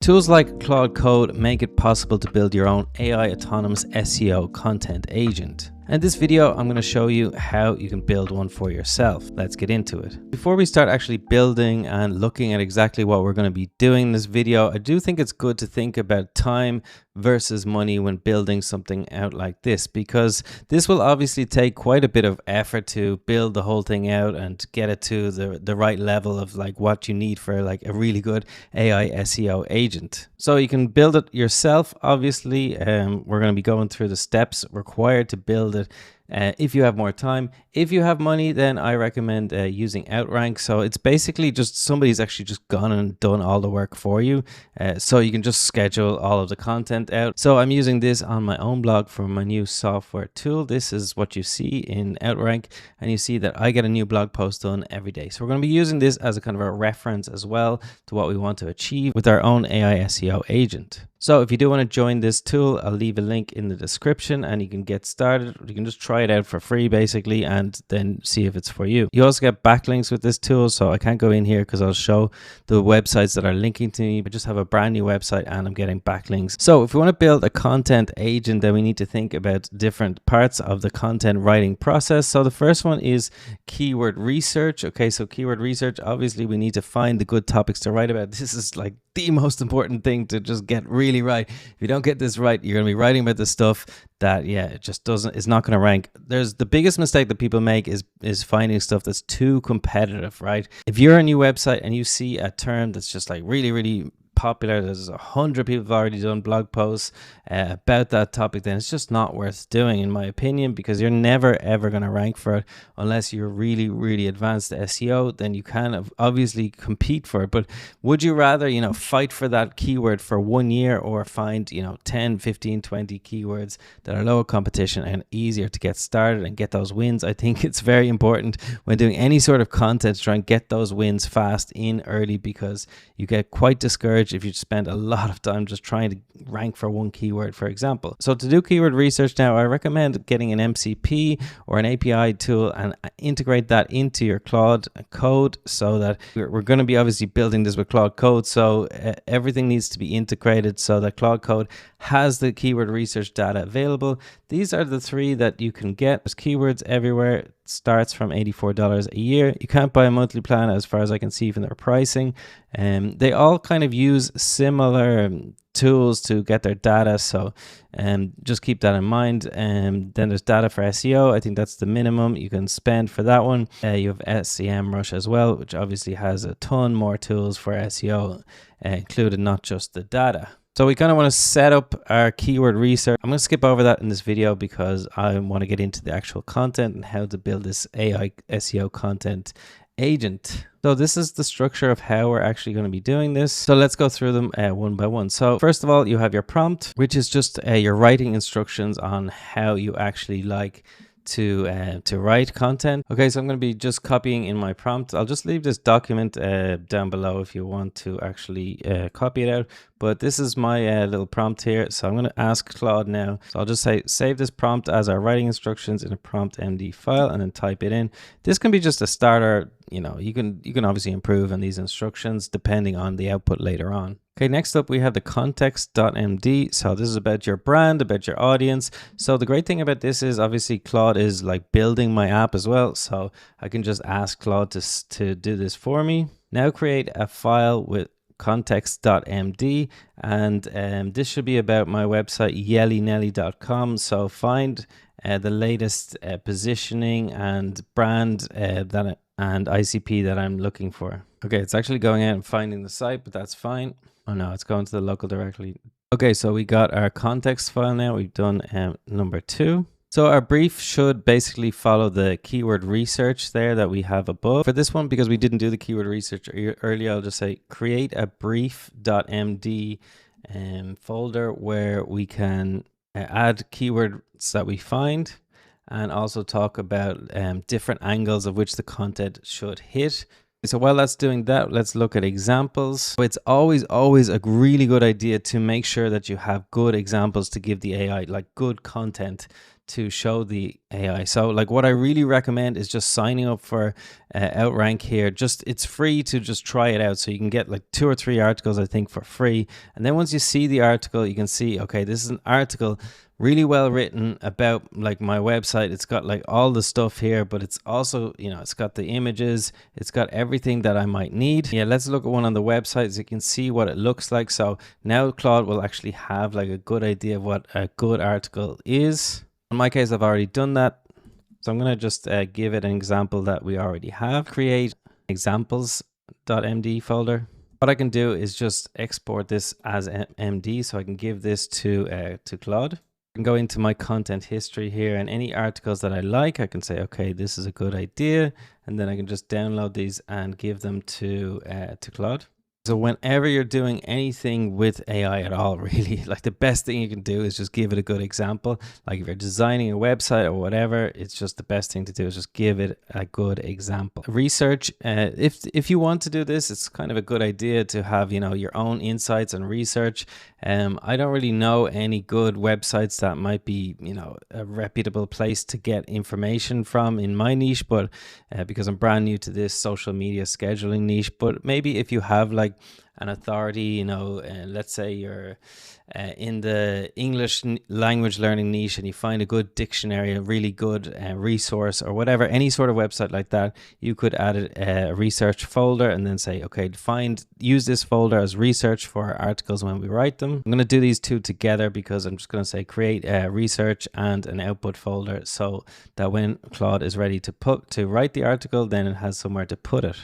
Tools like Claude Code make it possible to build your own AI autonomous SEO content agent. And in this video, I'm going to show you how you can build one for yourself. Let's get into it. Before we start actually building and looking at exactly what we're going to be doing in this video, I do think it's good to think about time versus money when building something out like this, because this will obviously take quite a bit of effort to build the whole thing out and get it to the right level of like what you need for like a really good AI SEO agent. So you can build it yourself. Obviously, we're going to be going through the steps required to build it. If you have more time. If you have money, then I recommend using Outrank. So it's basically just somebody's actually just gone and done all the work for you. So you can just schedule all of the content out. So I'm using this on my own blog for my new software tool. This is what you see in Outrank, and you see that I get a new blog post done every day. So we're going to be using this as a kind of a reference as well to what we want to achieve with our own AI SEO agent. So if you do want to join this tool, I'll leave a link in the description and you can get started. You can just try it out for free basically and then see if it's for you. You also get backlinks with this tool, so I can't go in here because I'll show the websites that are linking to me, but just have a brand new website and I'm getting backlinks. So if we want to build a content agent, then we need to think about different parts of the content writing process. So the first one is keyword research. Okay, so keyword research, obviously we need to find the good topics to write about. This is like the most important thing to just get really right. If you don't get this right, you're going to be writing about the stuff that, yeah, it just doesn't, it's not going to rank. There's the biggest mistake that people make is finding stuff that's too competitive, right? If you're a new website and you see a term that's just like really popular, there's 100 people have already done blog posts about that topic, then it's just not worth doing in my opinion, because you're never ever going to rank for it unless you're really advanced SEO. Then you can obviously compete for it, but would you rather fight for that keyword for 1 year or find 10, 15, 20 keywords that are lower competition and easier to get started and get those wins? I think it's very important when doing any sort of content to try and get those wins fast in early, because you get quite discouraged if you spend a lot of time just trying to rank for one keyword, for example. So to do keyword research now, I recommend getting an MCP or an API tool and integrate that into your Claude Code, so that we're going to be obviously building this with Claude Code. So everything needs to be integrated so that Claude Code has the keyword research data available. These are the three that you can get. There's keywords everywhere. It starts from $84 a year. You can't buy a monthly plan as far as I can see from their pricing. They all kind of use similar tools to get their data, so just keep that in mind. Then there's DataForSEO. I think that's the minimum you can spend for that one. You have Semrush as well, which obviously has a ton more tools for SEO included, not just the data. So we kind of want to set up our keyword research. I'm going to skip over that in this video because I want to get into the actual content and how to build this AI SEO content agent. So this is the structure of how we're actually going to be doing this. So let's go through them one by one. So first of all, you have your prompt, which is just your writing instructions on how you actually like to write content. Okay, so I'm going to be just copying in my prompt. I'll just leave this document down below if you want to actually copy it out. But this is my little prompt here. So I'm going to ask Claude now. So I'll just say, save this prompt as our writing instructions in a prompt MD file, and then type it in. This can be just a starter. You can obviously improve on these instructions depending on the output later on. Okay, next up we have the context.md. So this is about your brand, about your audience. So the great thing about this is obviously Claude is like building my app as well. So I can just ask Claude to do this for me. Now create a file with context.md, and this should be about my website yellynelly.com. So find the latest positioning and brand and ICP that I'm looking for. Okay, it's actually going out and finding the site, but that's fine. Oh no, it's going to the local directly. Okay, so we got our context file now. We've done number 2. So our brief should basically follow the keyword research there that we have above. For this one, because we didn't do the keyword research earlier, I'll just say create a brief.md folder where we can add keywords that we find, and also talk about different angles of which the content should hit. So while that's doing that, let's look at examples. So it's always a really good idea to make sure that you have good examples to give the AI, like good content to show the AI. So like what I really recommend is just signing up for Outrank here. It's free to just try it out. So you can get like 2 or 3 articles, I think, for free. And then once you see the article, you can see, okay, this is an article really well written about like my website. It's got like all the stuff here, but it's also, you know, it's got the images, it's got everything that I might need. Yeah, let's look at one on the website so you can see what it looks like. So now Claude will actually have like a good idea of what a good article is. In my case, I've already done that. So I'm going to just give it an example that we already have. Create examples.md folder. What I can do is just export this as MD, so I can give this to Claude. I can go into my content history here, and any articles that I like, I can say, okay, this is a good idea. And then I can just download these and give them to Claude. So whenever you're doing anything with AI at all, really, like the best thing you can do is just give it a good example. Like if you're designing a website or whatever, it's just the best thing to do is just give it a good example. Research, if you want to do this, it's kind of a good idea to have, you know, your own insights and research. I don't really know any good websites that might be, you know, a reputable place to get information from in my niche, but because I'm brand new to this social media scheduling niche. But maybe if you have like an authority, you know, let's say you're in the English language learning niche and you find a good dictionary, a really good resource or whatever, any sort of website like that, you could add a research folder and then say, okay, use this folder as research for articles when we write them. I'm going to do these two together because I'm just going to say create a research and an output folder so that when Claude is ready to write the article, then it has somewhere to put it.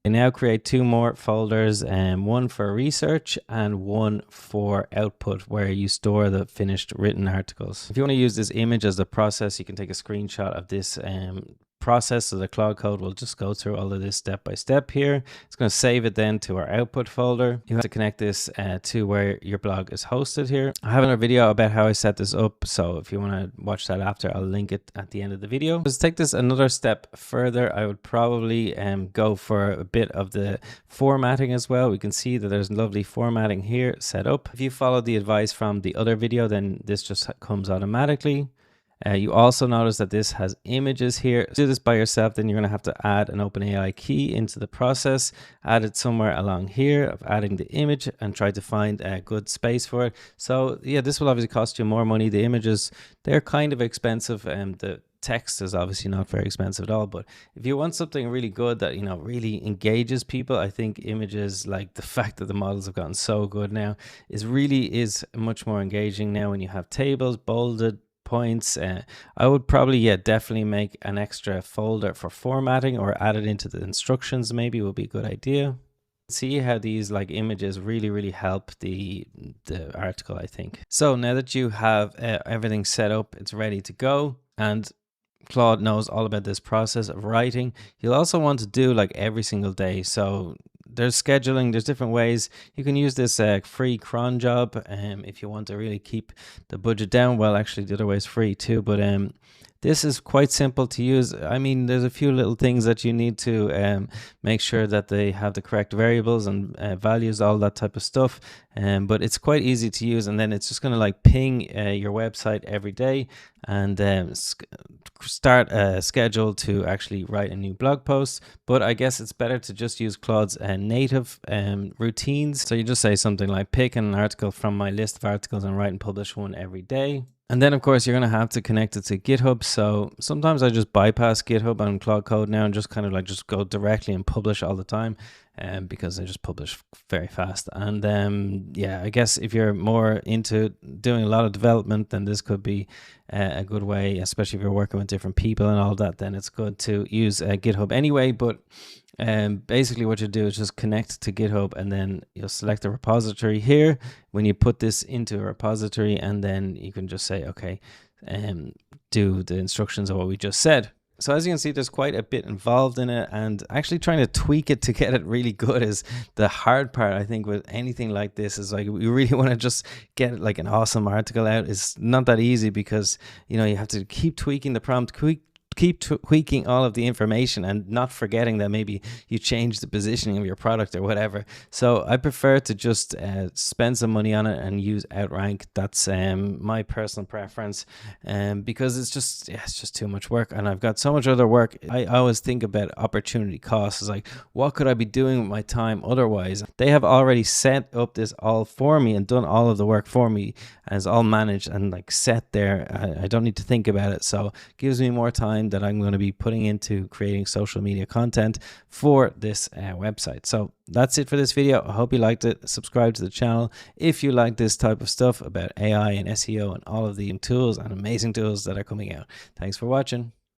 I now create 2 more folders, one for research and one for output, where you store the finished written articles. If you want to use this image as the process, you can take a screenshot of this process. So the Claude Code will just go through all of this step by step here. It's going to save it then to our output folder. You have to connect this to where your blog is hosted here. I have another video about how I set this up, so if you want to watch that after, I'll link it at the end of the video. Let's take this another step further. I would probably go for a bit of the formatting as well. We can see that there's lovely formatting here set up. If you follow the advice from the other video, then this just comes automatically. You also notice that this has images here. To do this by yourself, then you're going to have to add an OpenAI key into the process, add it somewhere along here of adding the image and try to find a good space for it. So yeah, this will obviously cost you more money. The images, they're kind of expensive, and the text is obviously not very expensive at all. But if you want something really good that, you know, really engages people, I think images, like the fact that the models have gotten so good now, is much more engaging now when you have tables, bolded, points. I would probably definitely make an extra folder for formatting or add it into the instructions, maybe would be a good idea. See how these like images really help the article, I think. So now that you have everything set up, it's ready to go, and Claude knows all about this process of writing. You'll also want to do like every single day. So there's scheduling, there's different ways. You can use this free cron job if you want to really keep the budget down. Well, actually the other way is free too, but this is quite simple to use. I mean, there's a few little things that you need to make sure that they have the correct variables and values, all that type of stuff. But it's quite easy to use, and then it's just going to like ping your website every day and start a schedule to actually write a new blog post. But I guess it's better to just use Claude's native routines. So you just say something like pick an article from my list of articles and write and publish one every day. And then, of course, you're going to have to connect it to GitHub. So sometimes I just bypass GitHub on Claude Code now and just kind of like just go directly and publish all the time because I just publish very fast. And yeah, I guess if you're more into doing a lot of development, then this could be a good way, especially if you're working with different people and all that, then it's good to use GitHub anyway. But basically what you do is just connect to GitHub, and then you'll select the repository here when you put this into a repository, and then you can just say, okay, do the instructions of what we just said. So as you can see, there's quite a bit involved in it, and actually trying to tweak it to get it really good is the hard part. I think with anything like this is like, we really want to just get like an awesome article out. It's not that easy because, you know, you have to keep tweaking the prompt, keep tweaking all of the information and not forgetting that maybe you change the positioning of your product or whatever. So I prefer to just spend some money on it and use Outrank. That's my personal preference, because it's just too much work, and I've got so much other work. I always think about opportunity costs. It's like, what could I be doing with my time otherwise? They have already set up this all for me and done all of the work for me, and it's all managed and like set there. I don't need to think about it, so it gives me more time that I'm going to be putting into creating social media content for this website. So that's it for this video. I hope you liked it. Subscribe to the channel if you like this type of stuff about AI and SEO and all of the tools and amazing tools that are coming out. Thanks for watching.